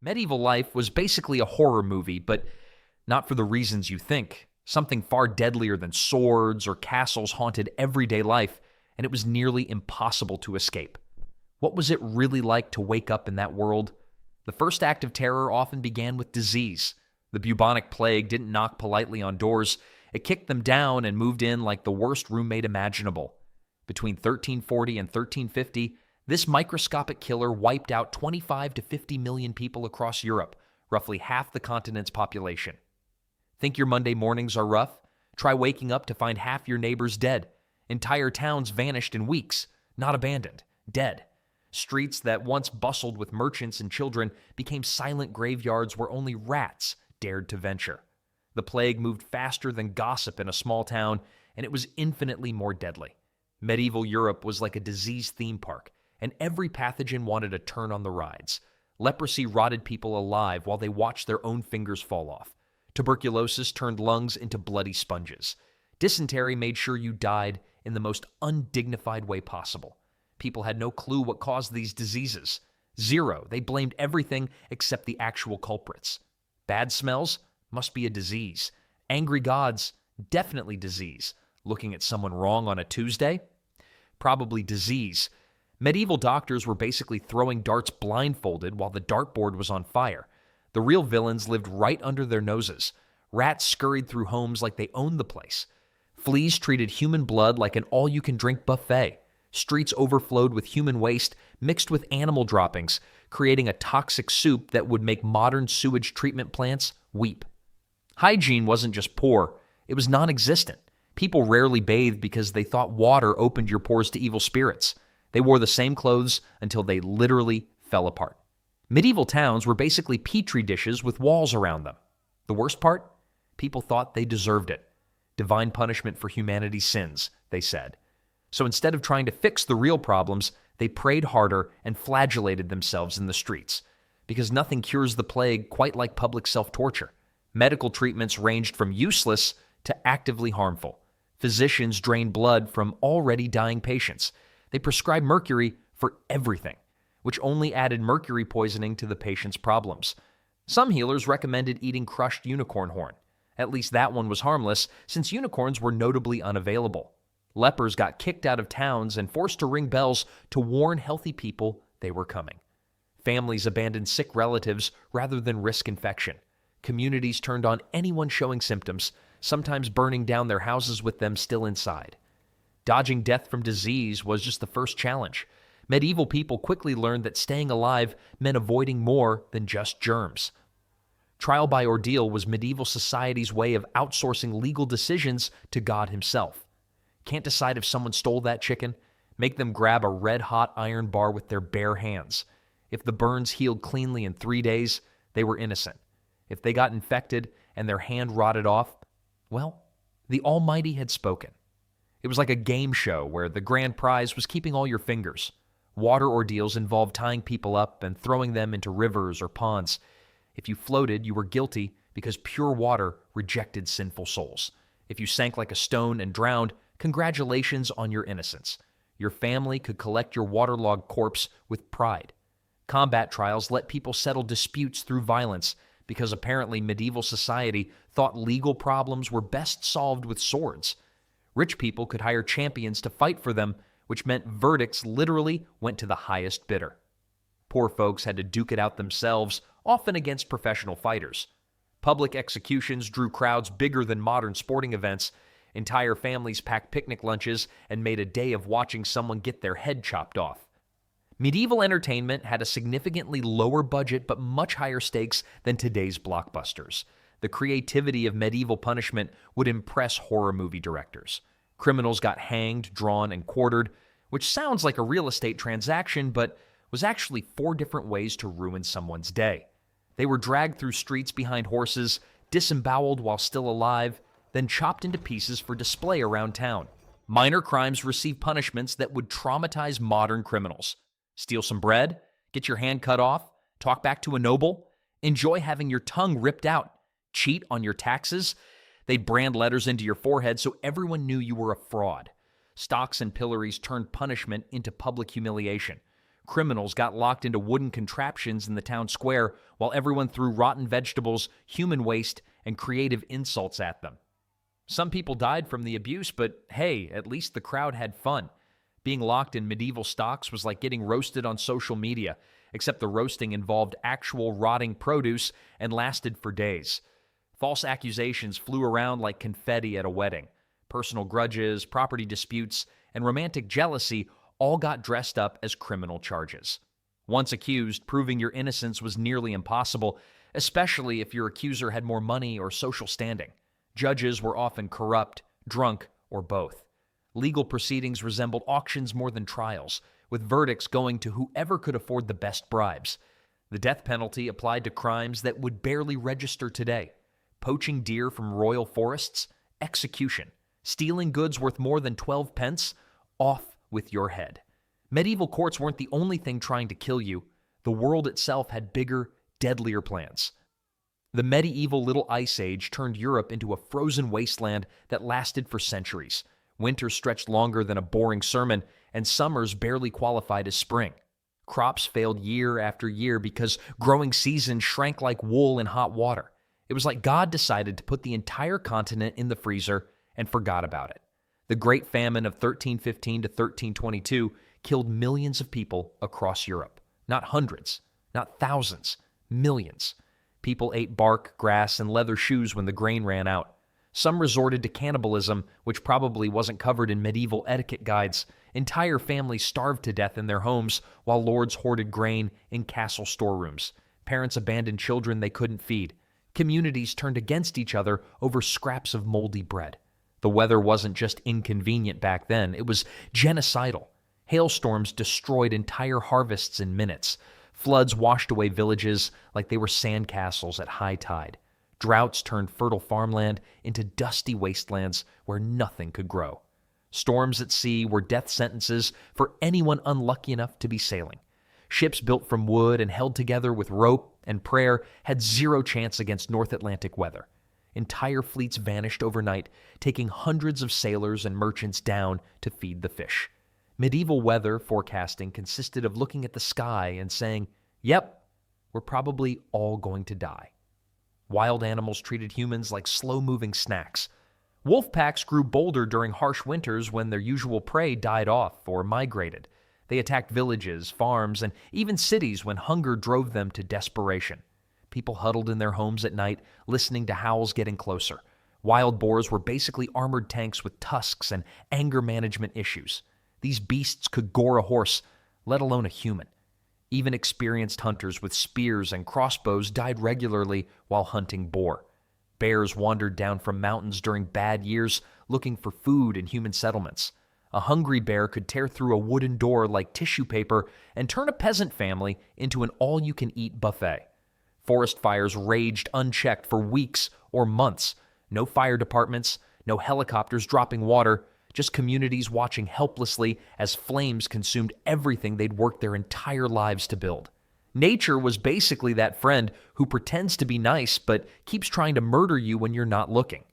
Medieval life was basically a horror movie, but not for the reasons you think. Something far deadlier than swords or castles haunted everyday life, and it was nearly impossible to escape. What was it really like to wake up in that world? The first act of terror often began with disease. The bubonic plague didn't knock politely on doors. It kicked them down and moved in like the worst roommate imaginable. Between 1340 and 1350, this microscopic killer wiped out 25 to 50 million people across Europe, roughly half the continent's population. Think your Monday mornings are rough? Try waking up to find half your neighbors dead. Entire towns vanished in weeks, not abandoned, dead. Streets that once bustled with merchants and children became silent graveyards where only rats dared to venture. The plague moved faster than gossip in a small town, and it was infinitely more deadly. Medieval Europe was like a disease theme park, and every pathogen wanted a turn on the rides. Leprosy rotted people alive while they watched their own fingers fall off. Tuberculosis turned lungs into bloody sponges. Dysentery made sure you died in the most undignified way possible. People had no clue what caused these diseases. Zero. They blamed everything except the actual culprits. Bad smells? Must be a disease. Angry gods? Definitely disease. Looking at someone wrong on a Tuesday? Probably disease. Medieval doctors were basically throwing darts blindfolded while the dartboard was on fire. The real villains lived right under their noses. Rats scurried through homes like they owned the place. Fleas treated human blood like an all-you-can-drink buffet. Streets overflowed with human waste mixed with animal droppings, creating a toxic soup that would make modern sewage treatment plants weep. Hygiene wasn't just poor, it was non-existent. People rarely bathed because they thought water opened your pores to evil spirits. They wore the same clothes until they literally fell apart. Medieval towns were basically petri dishes with walls around them. The worst part? People thought they deserved it. Divine punishment for humanity's sins, they said. So instead of trying to fix the real problems, they prayed harder and flagellated themselves in the streets. Because nothing cures the plague quite like public self-torture. Medical treatments ranged from useless to actively harmful. Physicians drained blood from already dying patients. They prescribed mercury for everything, which only added mercury poisoning to the patient's problems. Some healers recommended eating crushed unicorn horn. At least that one was harmless, since unicorns were notably unavailable. Lepers got kicked out of towns and forced to ring bells to warn healthy people they were coming. Families abandoned sick relatives rather than risk infection. Communities turned on anyone showing symptoms, sometimes burning down their houses with them still inside. Dodging death from disease was just the first challenge. Medieval people quickly learned that staying alive meant avoiding more than just germs. Trial by ordeal was medieval society's way of outsourcing legal decisions to God himself. Can't decide if someone stole that chicken? Make them grab a red-hot iron bar with their bare hands. If the burns healed cleanly in 3 days, they were innocent. If they got infected and their hand rotted off, well, the Almighty had spoken. It was like a game show where the grand prize was keeping all your fingers. Water ordeals involved tying people up and throwing them into rivers or ponds. If you floated, you were guilty because pure water rejected sinful souls. If you sank like a stone and drowned, congratulations on your innocence. Your family could collect your waterlogged corpse with pride. Combat trials let people settle disputes through violence because apparently medieval society thought legal problems were best solved with swords. Rich people could hire champions to fight for them, which meant verdicts literally went to the highest bidder. Poor folks had to duke it out themselves, often against professional fighters. Public executions drew crowds bigger than modern sporting events. Entire families packed picnic lunches and made a day of watching someone get their head chopped off. Medieval entertainment had a significantly lower budget but much higher stakes than today's blockbusters. The creativity of medieval punishment would impress horror movie directors. Criminals got hanged, drawn, and quartered, which sounds like a real estate transaction, but was actually 4 different ways to ruin someone's day. They were dragged through streets behind horses, disemboweled while still alive, then chopped into pieces for display around town. Minor crimes received punishments that would traumatize modern criminals. Steal some bread, get your hand cut off, talk back to a noble, enjoy having your tongue ripped out, cheat on your taxes. They'd brand letters into your forehead so everyone knew you were a fraud. Stocks and pillories turned punishment into public humiliation. Criminals got locked into wooden contraptions in the town square while everyone threw rotten vegetables, human waste, and creative insults at them. Some people died from the abuse, but hey, at least the crowd had fun. Being locked in medieval stocks was like getting roasted on social media, except the roasting involved actual rotting produce and lasted for days. False accusations flew around like confetti at a wedding. Personal grudges, property disputes, and romantic jealousy all got dressed up as criminal charges. Once accused, proving your innocence was nearly impossible, especially if your accuser had more money or social standing. Judges were often corrupt, drunk, or both. Legal proceedings resembled auctions more than trials, with verdicts going to whoever could afford the best bribes. The death penalty applied to crimes that would barely register today. Poaching deer from royal forests? Execution. Stealing goods worth more than 12 pence? Off with your head. Medieval courts weren't the only thing trying to kill you. The world itself had bigger, deadlier plans. The medieval Little Ice Age turned Europe into a frozen wasteland that lasted for centuries. Winter stretched longer than a boring sermon, and summers barely qualified as spring. Crops failed year after year because growing seasons shrank like wool in hot water. It was like God decided to put the entire continent in the freezer and forgot about it. The Great Famine of 1315 to 1322 killed millions of people across Europe. Not hundreds, not thousands, millions. People ate bark, grass, and leather shoes when the grain ran out. Some resorted to cannibalism, which probably wasn't covered in medieval etiquette guides. Entire families starved to death in their homes, while lords hoarded grain in castle storerooms. Parents abandoned children they couldn't feed. Communities turned against each other over scraps of moldy bread. The weather wasn't just inconvenient back then, it was genocidal. Hailstorms destroyed entire harvests in minutes. Floods washed away villages like they were sandcastles at high tide. Droughts turned fertile farmland into dusty wastelands where nothing could grow. Storms at sea were death sentences for anyone unlucky enough to be sailing. Ships built from wood and held together with rope and prayer had zero chance against North Atlantic weather. Entire fleets vanished overnight, taking hundreds of sailors and merchants down to feed the fish. Medieval weather forecasting consisted of looking at the sky and saying, "Yep, we're probably all going to die." Wild animals treated humans like slow-moving snacks. Wolf packs grew bolder during harsh winters when their usual prey died off or migrated. They attacked villages, farms, and even cities when hunger drove them to desperation. People huddled in their homes at night, listening to howls getting closer. Wild boars were basically armored tanks with tusks and anger management issues. These beasts could gore a horse, let alone a human. Even experienced hunters with spears and crossbows died regularly while hunting boar. Bears wandered down from mountains during bad years, looking for food in human settlements. A hungry bear could tear through a wooden door like tissue paper and turn a peasant family into an all-you-can-eat buffet. Forest fires raged unchecked for weeks or months. No fire departments, no helicopters dropping water, just communities watching helplessly as flames consumed everything they'd worked their entire lives to build. Nature was basically that friend who pretends to be nice but keeps trying to murder you when you're not looking.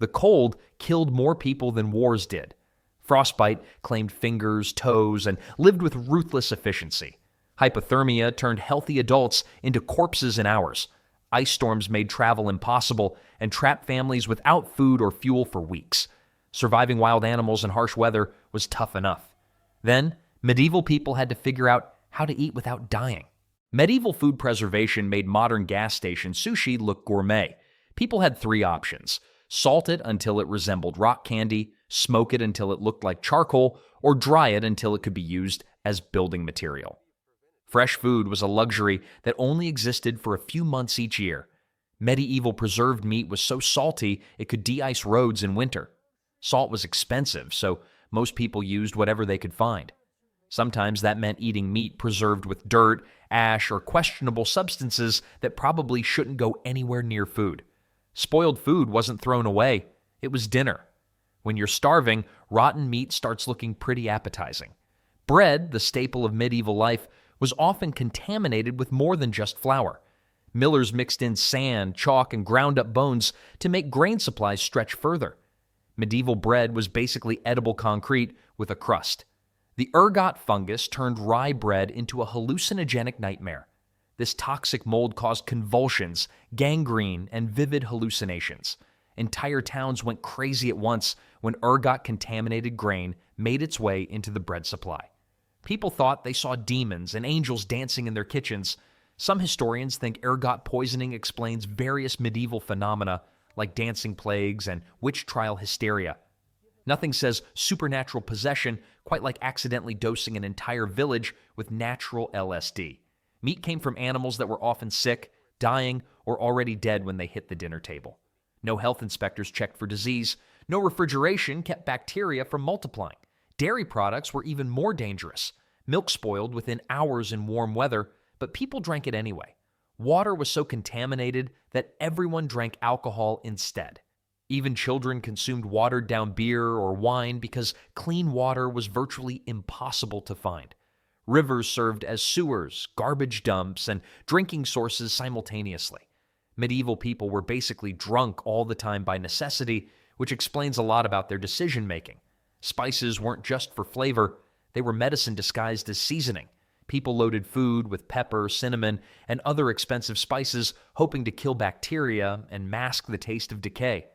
The cold killed more people than wars did. Frostbite claimed fingers, toes, and lived with ruthless efficiency. Hypothermia turned healthy adults into corpses in hours. Ice storms made travel impossible and trapped families without food or fuel for weeks. Surviving wild animals in harsh weather was tough enough. Then, medieval people had to figure out how to eat without dying. Medieval food preservation made modern gas station sushi look gourmet. People had three options: salt it until it resembled rock candy, smoke it until it looked like charcoal, or dry it until it could be used as building material. Fresh food was a luxury that only existed for a few months each year. Medieval preserved meat was so salty it could de-ice roads in winter. Salt was expensive, so most people used whatever they could find. Sometimes that meant eating meat preserved with dirt, ash, or questionable substances that probably shouldn't go anywhere near food. Spoiled food wasn't thrown away, it was dinner. When you're starving, rotten meat starts looking pretty appetizing. Bread, the staple of medieval life, was often contaminated with more than just flour. Millers mixed in sand, chalk, and ground up bones to make grain supplies stretch further. Medieval bread was basically edible concrete with a crust. The ergot fungus turned rye bread into a hallucinogenic nightmare. This toxic mold caused convulsions, gangrene, and vivid hallucinations. Entire towns went crazy at once when ergot-contaminated grain made its way into the bread supply. People thought they saw demons and angels dancing in their kitchens. Some historians think ergot poisoning explains various medieval phenomena like dancing plagues and witch trial hysteria. Nothing says supernatural possession quite like accidentally dosing an entire village with natural LSD. Meat came from animals that were often sick, dying, or already dead when they hit the dinner table. No health inspectors checked for disease. No refrigeration kept bacteria from multiplying. Dairy products were even more dangerous. Milk spoiled within hours in warm weather, but people drank it anyway. Water was so contaminated that everyone drank alcohol instead. Even children consumed watered-down beer or wine because clean water was virtually impossible to find. Rivers served as sewers, garbage dumps, and drinking sources simultaneously. Medieval people were basically drunk all the time by necessity, which explains a lot about their decision-making. Spices weren't just for flavor, they were medicine disguised as seasoning. People loaded food with pepper, cinnamon, and other expensive spices, hoping to kill bacteria and mask the taste of decay.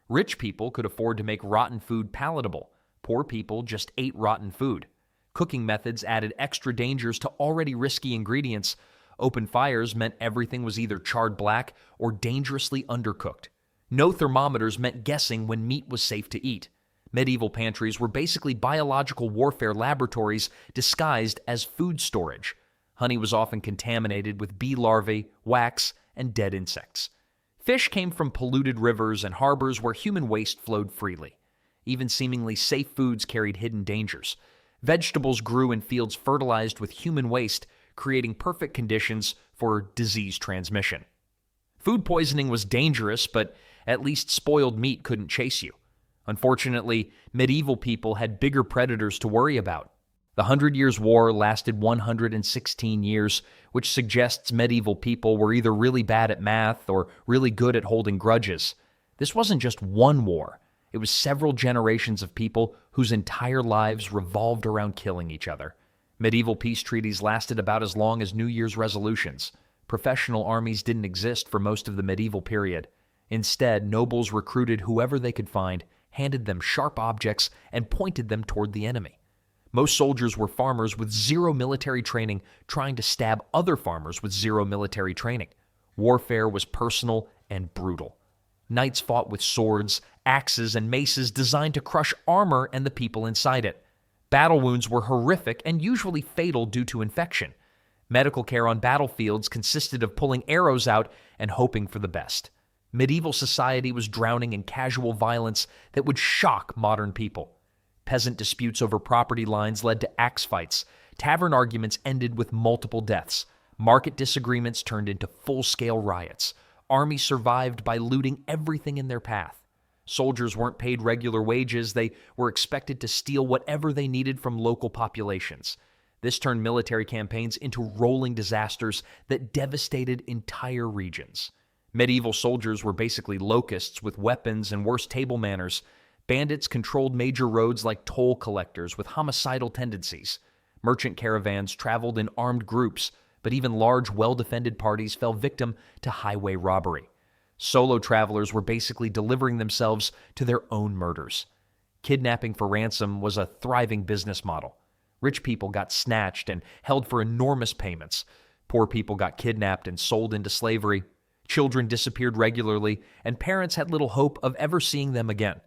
Rich people could afford to make rotten food palatable. Poor people just ate rotten food. Cooking methods added extra dangers to already risky ingredients. Open fires meant everything was either charred black or dangerously undercooked. No thermometers meant guessing when meat was safe to eat. Medieval pantries were basically biological warfare laboratories disguised as food storage. Honey was often contaminated with bee larvae, wax, and dead insects. Fish came from polluted rivers and harbors where human waste flowed freely. Even seemingly safe foods carried hidden dangers. Vegetables grew in fields fertilized with human waste, creating perfect conditions for disease transmission. Food poisoning was dangerous, but at least spoiled meat couldn't chase you. Unfortunately, medieval people had bigger predators to worry about. The 100 Years' War lasted 116 years, which suggests medieval people were either really bad at math or really good at holding grudges. This wasn't just one war. It was several generations of people whose entire lives revolved around killing each other. Medieval peace treaties lasted about as long as New Year's resolutions. Professional armies didn't exist for most of the medieval period. Instead, nobles recruited whoever they could find, handed them sharp objects, and pointed them toward the enemy. Most soldiers were farmers with zero military training trying to stab other farmers with zero military training. Warfare was personal and brutal. Knights fought with swords, axes, and maces designed to crush armor and the people inside it. Battle wounds were horrific and usually fatal due to infection. Medical care on battlefields consisted of pulling arrows out and hoping for the best. Medieval society was drowning in casual violence that would shock modern people. Peasant disputes over property lines led to axe fights. Tavern arguments ended with multiple deaths. Market disagreements turned into full-scale riots. Armies survived by looting everything in their path. Soldiers weren't paid regular wages. They were expected to steal whatever they needed from local populations. This turned military campaigns into rolling disasters that devastated entire regions. Medieval soldiers were basically locusts with weapons and worse table manners. Bandits controlled major roads like toll collectors with homicidal tendencies. Merchant caravans traveled in armed groups, but even large, well-defended parties fell victim to highway robbery. Solo travelers were basically delivering themselves to their own murders. Kidnapping for ransom was a thriving business model. Rich people got snatched and held for enormous payments. Poor people got kidnapped and sold into slavery. Children disappeared regularly, and parents had little hope of ever seeing them again.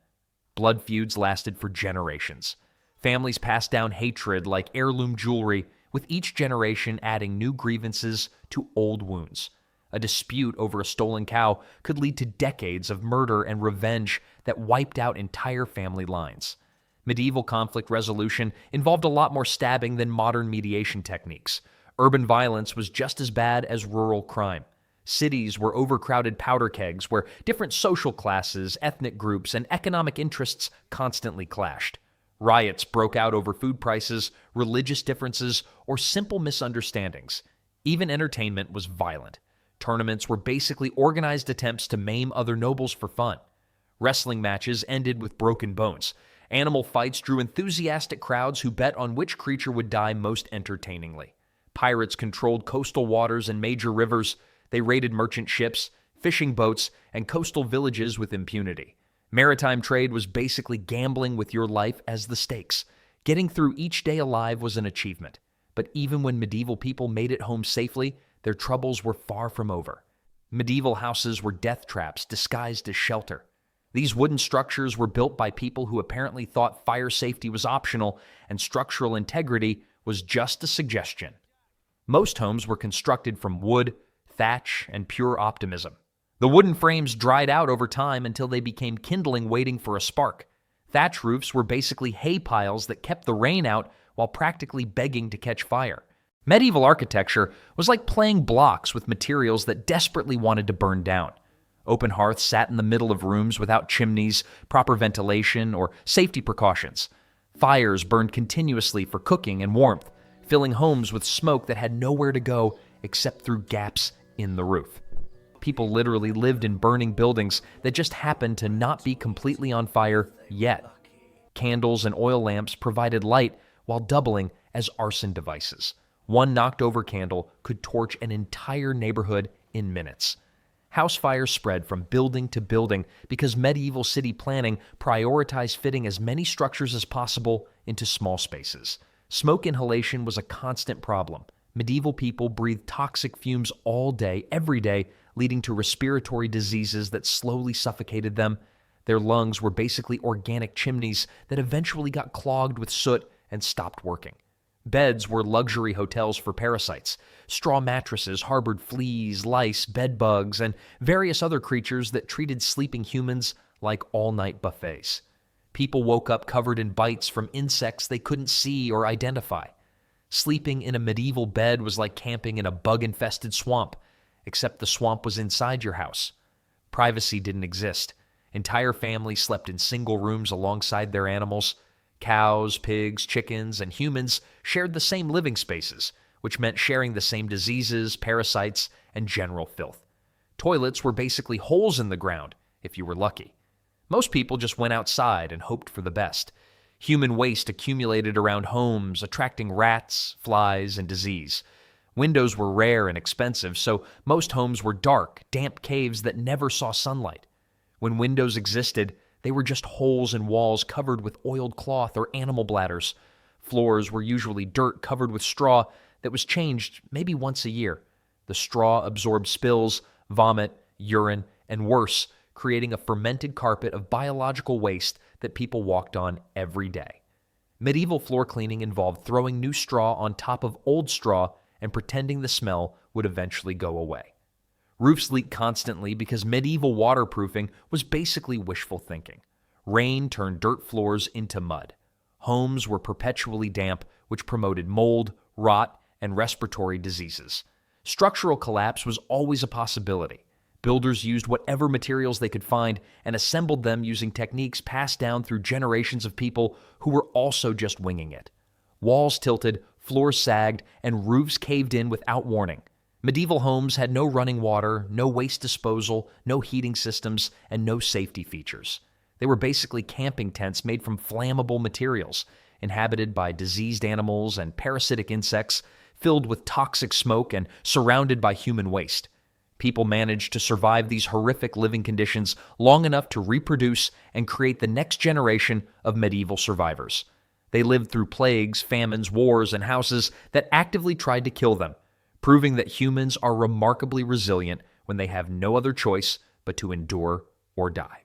Blood feuds lasted for generations. Families passed down hatred like heirloom jewelry, with each generation adding new grievances to old wounds. A dispute over a stolen cow could lead to decades of murder and revenge that wiped out entire family lines. Medieval conflict resolution involved a lot more stabbing than modern mediation techniques. Urban violence was just as bad as rural crime. Cities were overcrowded powder kegs where different social classes, ethnic groups, and economic interests constantly clashed. Riots broke out over food prices, religious differences, or simple misunderstandings. Even entertainment was violent. Tournaments were basically organized attempts to maim other nobles for fun. Wrestling matches ended with broken bones. Animal fights drew enthusiastic crowds who bet on which creature would die most entertainingly. Pirates controlled coastal waters and major rivers. They raided merchant ships, fishing boats, and coastal villages with impunity. Maritime trade was basically gambling with your life as the stakes. Getting through each day alive was an achievement. But even when medieval people made it home safely, their troubles were far from over. Medieval houses were death traps disguised as shelter. These wooden structures were built by people who apparently thought fire safety was optional and structural integrity was just a suggestion. Most homes were constructed from wood, thatch, and pure optimism. The wooden frames dried out over time until they became kindling waiting for a spark. Thatch roofs were basically hay piles that kept the rain out while practically begging to catch fire. Medieval architecture was like playing blocks with materials that desperately wanted to burn down. Open hearths sat in the middle of rooms without chimneys, proper ventilation, or safety precautions. Fires burned continuously for cooking and warmth, filling homes with smoke that had nowhere to go except through gaps in the roof. People literally lived in burning buildings that just happened to not be completely on fire yet. Candles and oil lamps provided light while doubling as arson devices. One knocked-over candle could torch an entire neighborhood in minutes. House fires spread from building to building because medieval city planning prioritized fitting as many structures as possible into small spaces. Smoke inhalation was a constant problem. Medieval people breathed toxic fumes all day, every day, leading to respiratory diseases that slowly suffocated them. Their lungs were basically organic chimneys that eventually got clogged with soot and stopped working. Beds were luxury hotels for parasites. Straw mattresses harbored fleas, lice, bed bugs, and various other creatures that treated sleeping humans like all-night buffets. People woke up covered in bites from insects they couldn't see or identify. Sleeping in a medieval bed was like camping in a bug-infested swamp, except the swamp was inside your house. Privacy didn't exist. Entire families slept in single rooms alongside their animals. Cows, pigs, chickens, and humans shared the same living spaces, which meant sharing the same diseases, parasites, and general filth. Toilets were basically holes in the ground, if you were lucky. Most people just went outside and hoped for the best. Human waste accumulated around homes, attracting rats, flies, and disease. Windows were rare and expensive, so most homes were dark, damp caves that never saw sunlight. When windows existed, they were just holes in walls covered with oiled cloth or animal bladders. Floors were usually dirt covered with straw that was changed maybe once a year. The straw absorbed spills, vomit, urine, and worse, creating a fermented carpet of biological waste that people walked on every day. Medieval floor cleaning involved throwing new straw on top of old straw and pretending the smell would eventually go away. Roofs leaked constantly because medieval waterproofing was basically wishful thinking. Rain turned dirt floors into mud. Homes were perpetually damp, which promoted mold, rot, and respiratory diseases. Structural collapse was always a possibility. Builders used whatever materials they could find and assembled them using techniques passed down through generations of people who were also just winging it. Walls tilted, floors sagged, and roofs caved in without warning. Medieval homes had no running water, no waste disposal, no heating systems, and no safety features. They were basically camping tents made from flammable materials, inhabited by diseased animals and parasitic insects, filled with toxic smoke and surrounded by human waste. People managed to survive these horrific living conditions long enough to reproduce and create the next generation of medieval survivors. They lived through plagues, famines, wars, and houses that actively tried to kill them, proving that humans are remarkably resilient when they have no other choice but to endure or die.